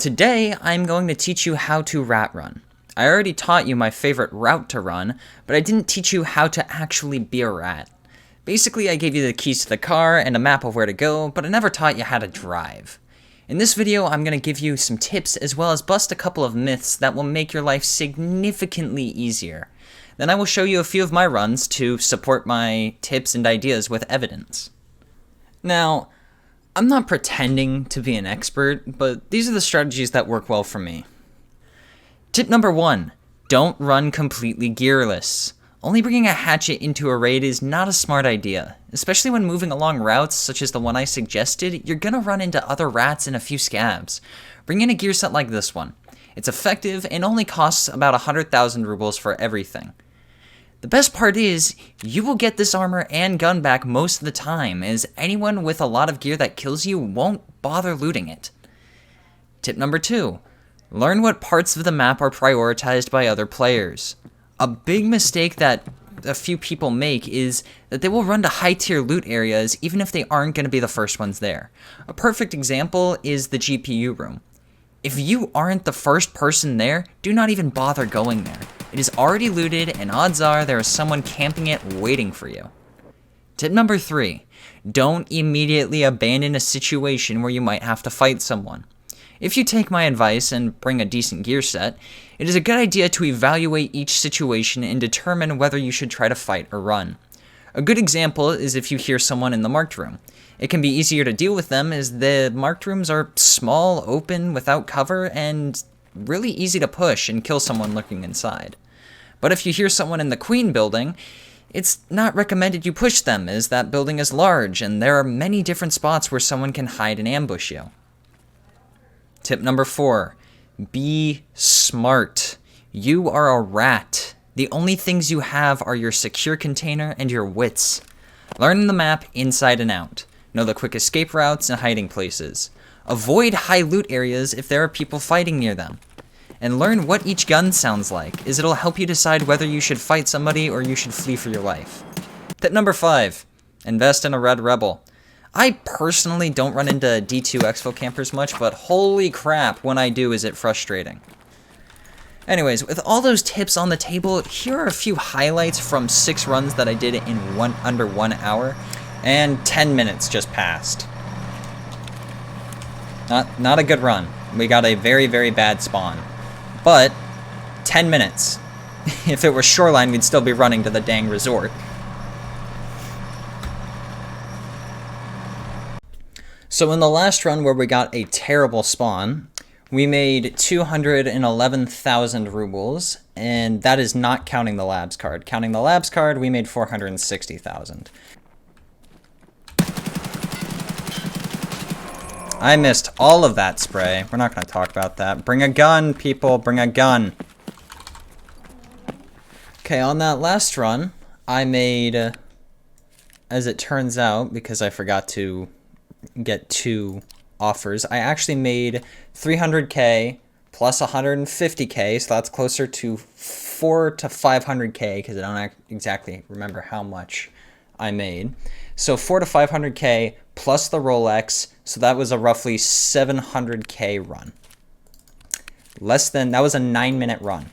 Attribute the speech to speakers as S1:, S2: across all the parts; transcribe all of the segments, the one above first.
S1: Today, I'm going to teach you how to rat run. I already taught you my favorite route to run, but I didn't teach you how to actually be a rat. Basically, I gave you the keys to the car and a map of where to go, but I never taught you how to drive. In this video, I'm going to give you some tips as well as bust a couple of myths that will make your life significantly easier. Then I will show you a few of my runs to support my tips and ideas with evidence. Now, I'm not pretending to be an expert, but these are the strategies that work well for me. Tip number 1, don't run completely gearless. Only bringing a hatchet into a raid is not a smart idea, especially when moving along routes such as the one I suggested. You're gonna run into other rats and a few scabs. Bring in a gear set like this one. It's effective and only costs about 100,000 rubles for everything. The best part is, you will get this armor and gun back most of the time, as anyone with a lot of gear that kills you won't bother looting it. Tip number 2, learn what parts of the map are prioritized by other players. A big mistake that a few people make is that they will run to high-tier loot areas even if they aren't going to be the first ones there. A perfect example is the GPU room. If you aren't the first person there, do not even bother going there. It is already looted, and odds are there is someone camping it waiting for you. Tip number 3, don't immediately abandon a situation where you might have to fight someone. If you take my advice and bring a decent gear set, it is a good idea to evaluate each situation and determine whether you should try to fight or run. A good example is if you hear someone in the marked room. It can be easier to deal with them as the marked rooms are small, open, without cover, and really easy to push and kill someone lurking inside. But if you hear someone in the Queen building, it's not recommended you push them as that building is large and there are many different spots where someone can hide and ambush you. Tip number 4, be smart. You are a rat. The only things you have are your secure container and your wits. Learn the map inside and out. Know the quick escape routes and hiding places. Avoid high loot areas if there are people fighting near them. And learn what each gun sounds like, as it'll help you decide whether you should fight somebody or you should flee for your life. Tip number 5, invest in a Red Rebel. I personally don't run into D2 exfil campers much, but holy crap, when I do is it frustrating. Anyways, with all those tips on the table, here are a few highlights from 6 runs that I did in under 1 hour, and 10 minutes just passed. Not a good run. We got a very, very bad spawn. But 10 minutes. If it were Shoreline, we'd still be running to the dang resort. So in the last run where we got a terrible spawn, we made 211,000 rubles, and that is not counting the labs card. Counting the labs card, we made 460,000. I missed all of that spray. We're not going to talk about that. Bring a gun, people. Bring a gun. Okay, on that last run, I made, as it turns out, because I forgot to get 2 offers, I actually made 300k plus 150k, so that's closer to 4 to 500k, because I don't exactly remember how much I made. So 4 to 500k plus the Rolex, so that was a roughly 700k run. That was a 9-minute run.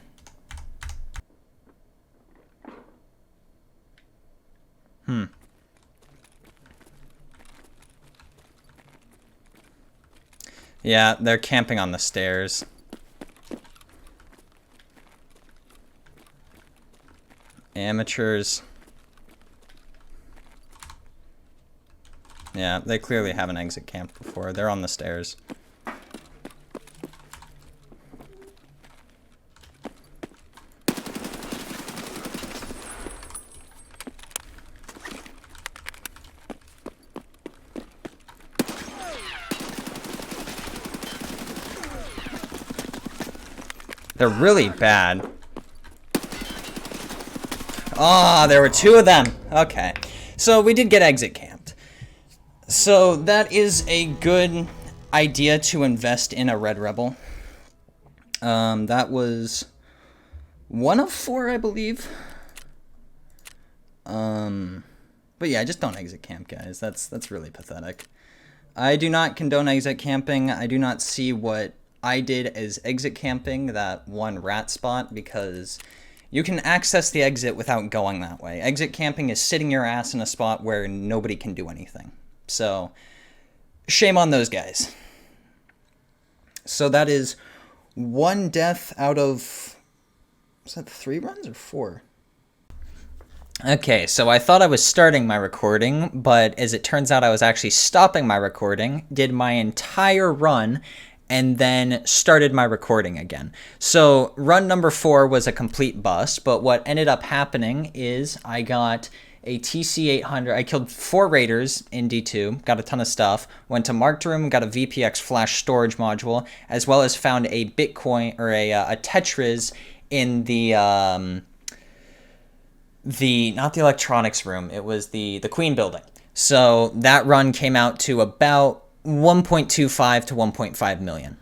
S1: Yeah, they're camping on the stairs. Amateurs. Yeah, they clearly haven't exit camped before. They're on the stairs. They're really bad. Ah, there were 2 of them. Okay. So we did get exit camped. So that is a good idea to invest in a Red Rebel. That was 1 of 4, I believe. But yeah, just don't exit camp, guys. That's really pathetic. I do not condone exit camping. I do not see what I did is exit camping that one rat spot because you can access the exit without going that way. Exit camping is sitting your ass in a spot where nobody can do anything. So, shame on those guys. So that is one death out of, was that 3 runs or 4? Okay, so I thought I was starting my recording, but as it turns out I was actually stopping my recording, did my entire run, and then started my recording again. So run number 4 was a complete bust, but what ended up happening is I got a TC800. I killed 4 raiders in D2, got a ton of stuff, went to Marked Room, got a VPX flash storage module, as well as found a Bitcoin, or a Tetris in the not the electronics room, it was the Queen building. So that run came out to about 1.25 to 1.5 million.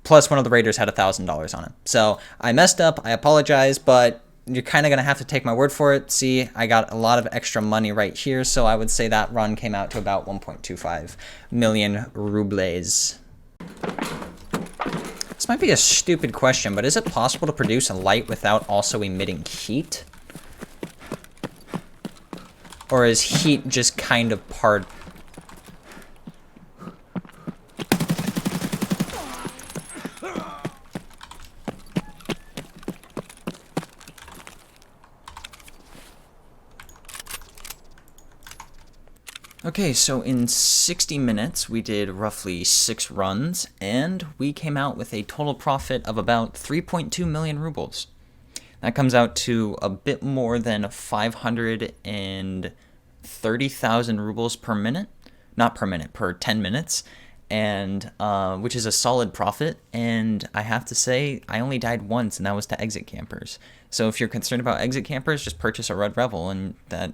S1: Plus one of the raiders had $1,000 on it. So I messed up, I apologize, but you're kind of going to have to take my word for it. See, I got a lot of extra money right here, so I would say that run came out to about 1.25 million rubles. This might be a stupid question, but is it possible to produce a light without also emitting heat? Or is heat just kind of part? Okay, so in 60 minutes, we did roughly 6 runs, and we came out with a total profit of about 3.2 million rubles. That comes out to a bit more than 530,000 rubles per minute. Not per minute, per 10 minutes. And which is a solid profit. And I have to say, I only died once, and that was to exit campers. So if you're concerned about exit campers, just purchase a Red Rebel, and that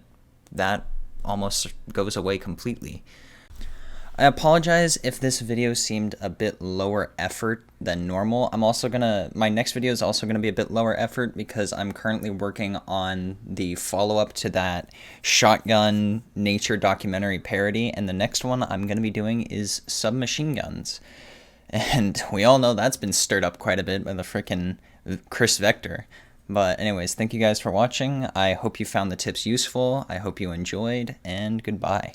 S1: almost goes away completely. I apologize if this video seemed a bit lower effort than normal. My next video is also gonna be a bit lower effort because I'm currently working on the follow-up to that Shotgun nature documentary parody, and the next one I'm gonna be doing is submachine guns. And we all know that's been stirred up quite a bit by the frickin' Chris Vector. But anyways, thank you guys for watching. I hope you found the tips useful. I hope you enjoyed, and goodbye.